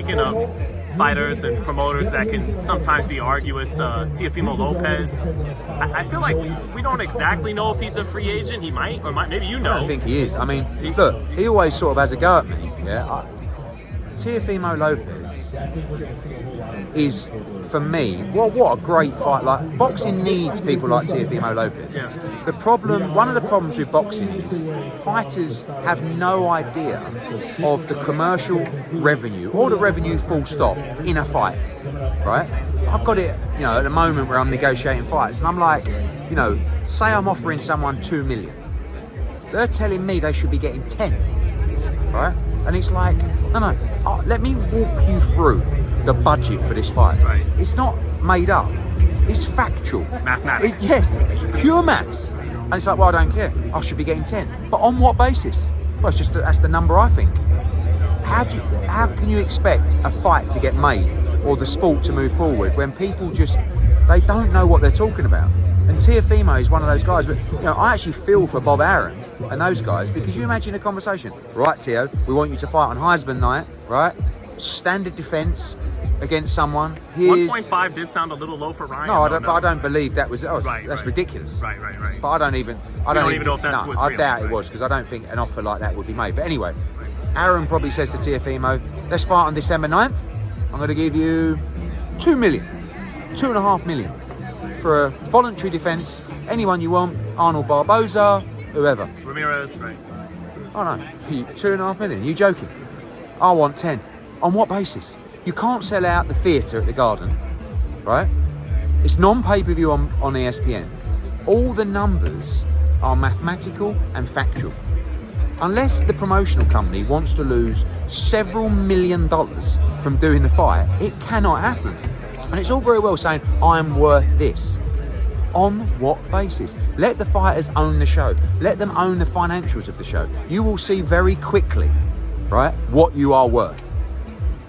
Speaking of fighters and promoters that can sometimes be arduous, Teofimo Lopez, I feel like we don't exactly know if he's a free agent. He might, or maybe you know. I don't think he is. I mean, look, he always sort of has a go at me. Yeah, Teofimo Lopez is, for me, what a great fight. Like, boxing needs people like Teofimo Lopez. Yes. One of the problems with boxing is fighters have no idea of the commercial revenue or the revenue full stop in a fight, right? I've got it, at the moment where I'm negotiating fights, and I'm like, say I'm offering someone 2 million. They're telling me they should be getting 10, right? And it's like, no, let me walk you through the budget for this fight. Right. It's not made up. It's factual. Mathematics. It's pure maths. And it's like, well, I don't care. I should be getting 10. But on what basis? Well, it's just that's the number I think. How can you expect a fight to get made or the sport to move forward when people they don't know what they're talking about? And Teofimo is one of those guys. But, I actually feel for Bob Hearn and those guys, because you imagine a conversation. Right, Teo, we want you to fight on Heisman night, right? Standard defence against someone. 1.5 did sound a little low for Ryan. No, I don't believe that was. That's ridiculous. Right. But I don't even know if that's I doubt it was, because I don't think an offer like that would be made. But anyway, Aaron probably says to Teofimo, let's fight on December 9th. I'm going to give you 2 million, 2.5 million for a voluntary defence. Anyone you want, Arnold Barboza, whoever. Ramirez, right. Oh no, 2.5 million. You joking? I want 10. On what basis? You can't sell out the theatre at the Garden, right? It's non-pay-per-view on ESPN. All the numbers are mathematical and factual. Unless the promotional company wants to lose several $1 million from doing the fight, it cannot happen. And it's all very well saying, I'm worth this. On what basis? Let the fighters own the show. Let them own the financials of the show. You will see very quickly, right, what you are worth.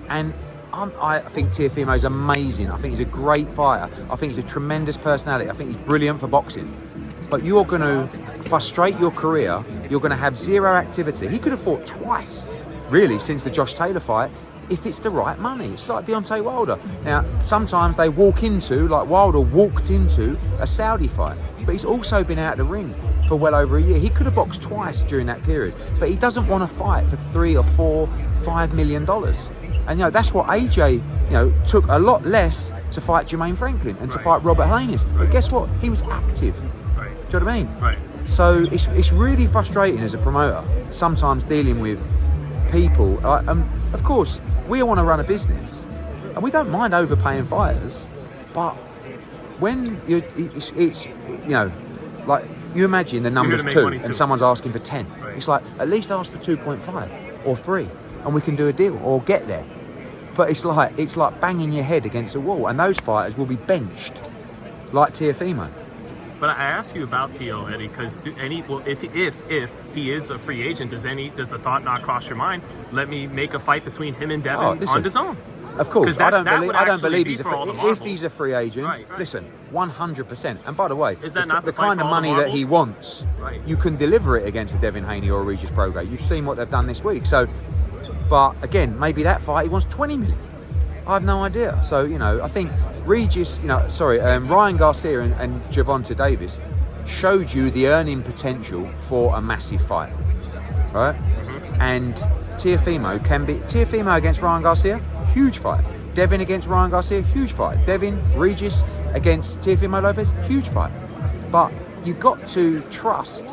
And I think Teofimo is amazing. I think he's a great fighter. I think he's a tremendous personality. I think he's brilliant for boxing. But you're going to frustrate your career. You're going to have zero activity. He could have fought twice, really, since the Josh Taylor fight, if it's the right money. It's like Deontay Wilder. Now, sometimes they walk into, like Wilder walked into, a Saudi fight. But he's also been out of the ring for well over a year. He could have boxed twice during that period. But he doesn't want to fight for $3 or $4, $5 million. And that's what AJ, took a lot less to fight Jermaine Franklin and to fight Robert Helenius. But guess what? He was active. Right. Do you know what I mean? Right. So it's really frustrating as a promoter, sometimes dealing with people. Of course, we all want to run a business, and we don't mind overpaying fighters. But when it's like you imagine the number's 2 and someone's asking for 10, it's like at least ask for 2.5 or 3. And we can do a deal or get there. But it's like banging your head against a wall, and those fighters will be benched like Teofimo. But I ask you about Teo, Eddie, because if he is a free agent, does the thought not cross your mind? Let me make a fight between him and Devin on DAZN. Of course, I don't believe he's if he's a free agent. Right. Listen, 100%. And by the way, is that not the kind of money that he wants, you can deliver it against a Devin Haney or a Regis Prograis. You've seen what they've done this week, so. But again, maybe that fight he wants 20 million. I have no idea. So I think Ryan Garcia and Gervonta Davis showed you the earning potential for a massive fight, right? Mm-hmm. And Teofimo against Ryan Garcia, huge fight. Devin against Ryan Garcia, huge fight. Devin Regis against Teofimo Lopez, huge fight. But you've got to trust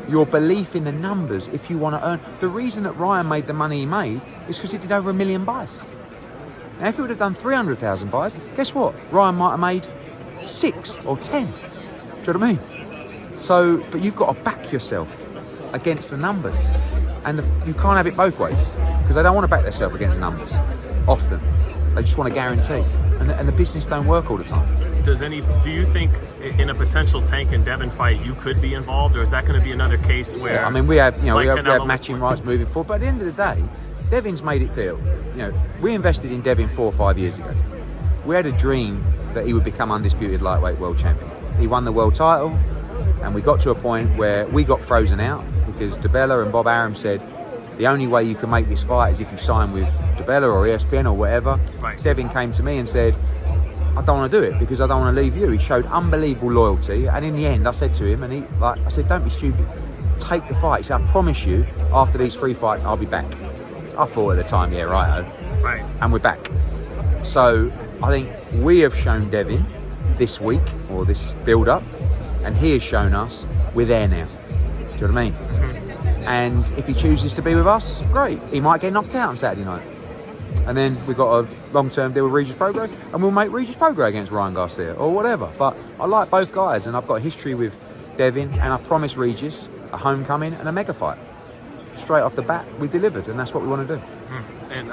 your belief in the numbers if you want to earn. The reason that Ryan made the money he made is because he did over 1 million buys. Now, if he would have done 300,000 buys, guess what? Ryan might have made 6 or 10. Do you know what I mean? So, but you've got to back yourself against the numbers. And you can't have it both ways, because they don't want to back themselves against the numbers often. They just want to guarantee. And the business don't work all the time. Do you think in a potential Tank and Devin fight you could be involved, or is that going to be another case where? Yeah, I mean, we have we have matching rights moving forward, but at the end of the day, Devin's made it clear. We invested in Devin 4 or 5 years ago. We had a dream that he would become undisputed lightweight world champion. He won the world title, and we got to a point where we got frozen out because DeBella and Bob Arum said, the only way you can make this fight is if you sign with DeBella or ESPN or whatever. Right. Devin came to me and said, I don't want to do it because I don't want to leave you. He showed unbelievable loyalty, and in the end I said to him, and I said, don't be stupid, take the fight. He said, I promise you after these 3 fights I'll be back. I thought at the time, yeah, righto. Right. And we're back. So I think we have shown Devin this week, or this build-up, and he has shown us we're there now. Do you know what I mean? Mm-hmm. And if he chooses to be with us, great. He might get knocked out on Saturday night. And then we've got a long-term deal with Regis Prograis, and we'll make Regis Prograis against Ryan Garcia, or whatever. But I like both guys, and I've got a history with Devin, and I promised Regis a homecoming and a mega fight. Straight off the bat, we delivered, and that's what we want to do. And